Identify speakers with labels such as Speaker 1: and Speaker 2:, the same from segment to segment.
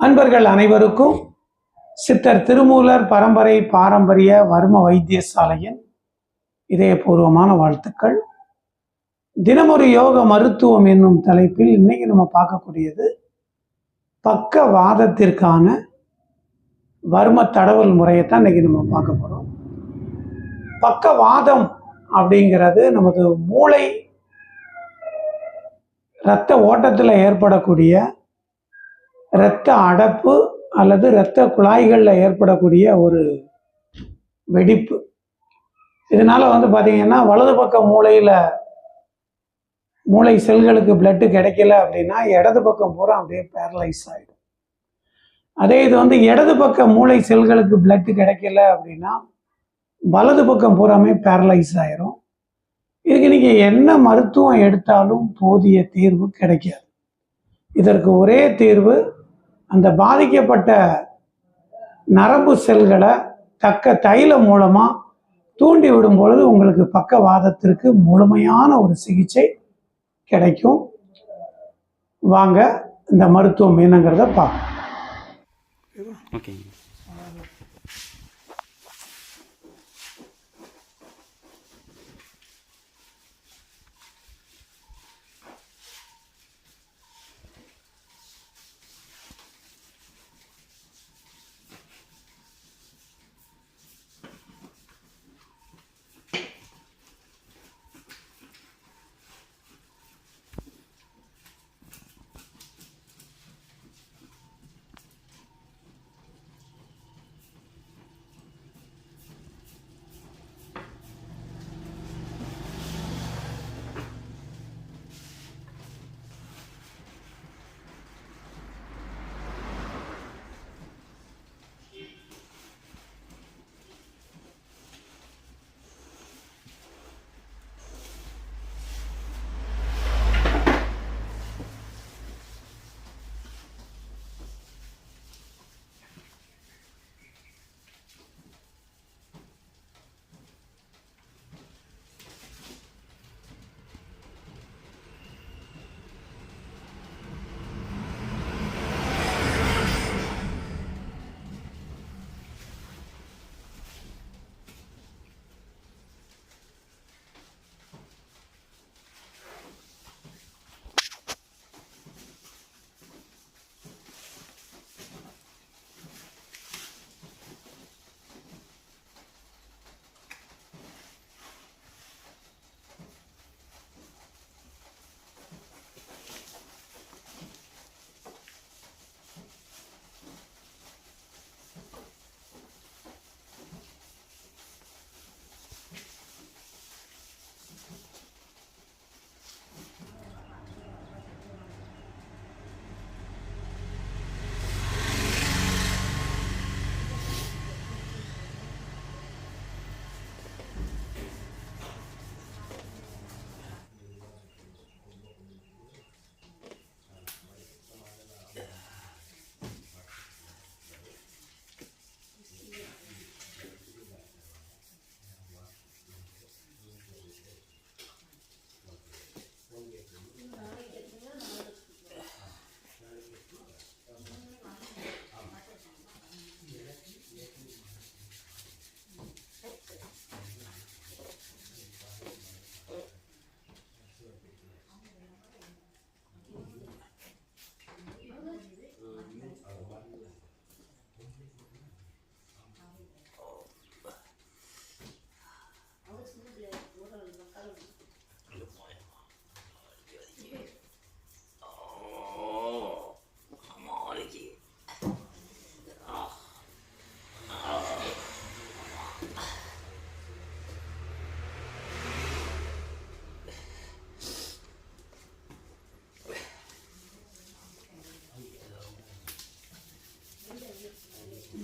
Speaker 1: அன்பர்கள் அனைவருக்கும் சித்தர் திருமூலர் பரம்பரை பாரம்பரிய வர்ம வைத்தியசாலையின் இதயபூர்வமான வாழ்த்துக்கள். தினமொரு யோக மருத்துவம் என்னும் தலைப்பில் இன்னைக்கு நம்ம பார்க்கக்கூடியது பக்கவாதத்திற்கான வர்ம தடவல் முறையை தான் இன்னைக்கு நம்ம பார்க்க போகிறோம். பக்கவாதம் அப்படிங்கிறது நமது மூளை இரத்த ஓட்டத்தில் ஏற்படக்கூடிய இரத்த அடப்பு அல்லது இரத்த குழாய்களில் ஏற்படக்கூடிய ஒரு வெடிப்பு. இதனால் பார்த்தீங்கன்னா வலது பக்க மூளை செல்களுக்கு பிளட்டு கிடைக்கல அப்படின்னா இடது பக்கம் பூரா அப்படியே பேரலைஸ் ஆகிடும். அதே இது இடது பக்க மூளை செல்களுக்கு பிளட்டு கிடைக்கல அப்படின்னா வலது பக்கம் பூராமே பேரலைஸ் ஆயிரும். இதுக்கு நீங்கள் என்ன மருத்துவம் எடுத்தாலும் போதிய தீர்வு கிடைக்காது. இதற்கு ஒரே தீர்வு அந்த பாதிக்கப்பட்ட நரம்பு செல்களை தக்க தைலம் மூலமாக தூண்டி விடும் பொழுது உங்களுக்கு பக்கவாதத்திற்கு முழுமையான ஒரு சிகிச்சை கிடைக்கும். வாங்க இந்த மருத்துவம் என்னங்கிறத பார்க்கலாம்.
Speaker 2: ஓகே.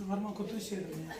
Speaker 1: வர்மா குத்து சேருங்க.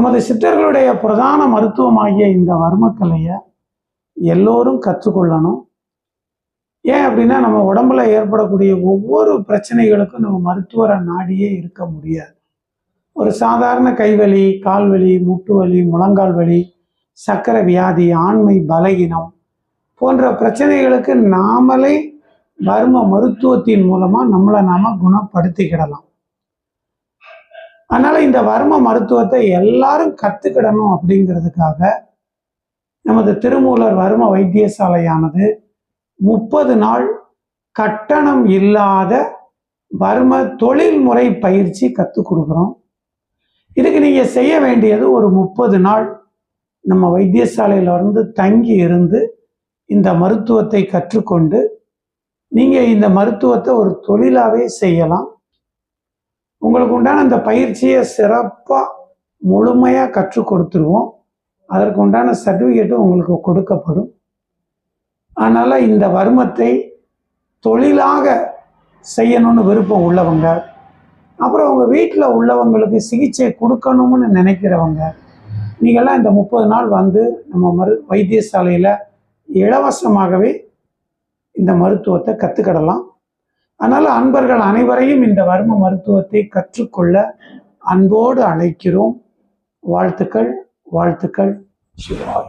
Speaker 1: நமது சித்தர்களுடைய பிரதான மருத்துவமாகிய இந்த வர்மக்கலையை எல்லோரும் கற்றுக்கொள்ளணும். ஏன் அப்படின்னா, நம்ம உடம்புல ஏற்படக்கூடிய ஒவ்வொரு பிரச்சனைகளுக்கும் நம்ம மருத்துவரை நாடியே இருக்க முடியாது. ஒரு சாதாரண கைவலி, கால்வலி, முட்டு வலி, முழங்கால் வலி, சக்கரை வியாதி, ஆண்மை பலகீனம் போன்ற பிரச்சனைகளுக்கு நாமளே வர்ம மருத்துவத்தின் மூலமா நம்மளை நாம குணப்படுத்திக்கிடலாம். அதனால இந்த வர்ம மருத்துவத்தை எல்லாரும் கத்துக்கிடணும் அப்படிங்கிறதுக்காக நமது திருமூலர் வர்ம வைத்தியசாலையானது 30 நாள் கட்டணம் இல்லாத வர்ம தொழில்முறை பயிற்சி கற்றுக் கொடுக்குறோம். இதுக்கு நீங்க செய்ய வேண்டியது ஒரு 30 நாள் நம்ம வைத்தியசாலையில இருந்து தங்கி இருந்து இந்த மருத்துவத்தை கற்றுக்கொண்டு நீங்க இந்த மருத்துவத்தை ஒரு தொழிலாவே செய்யலாம். உங்களுக்கு உண்டான அந்த பயிற்சியை சிறப்பா முழுமையா கற்றுக் கொடுத்துருவோம். அதற்கு உண்டான சர்டிஃபிகேட்டும் உங்களுக்கு கொடுக்கப்படும். அதனால இந்த வர்மத்தை தொழிலாக செய்யணும்னு விருப்பம் உள்ளவங்க, அப்புறம் உங்க வீட்டில் உள்ளவங்களுக்கு சிகிச்சை கொடுக்கணும்னு நினைக்கிறவங்க, நீங்கள்லாம் இந்த 30 நாள் வந்து நம்ம வைத்தியசாலையில் இலவசமாகவே இந்த மருத்துவத்தை கற்றுக்கிடலாம். அதனால் அன்பர்கள் அனைவரையும் இந்த வர்ம மருத்துவத்தை கற்றுக்கொள்ள அன்போடு அழைக்கிறோம். வாழ்த்துக்கள், வாழ்த்துக்கள். சிவாய.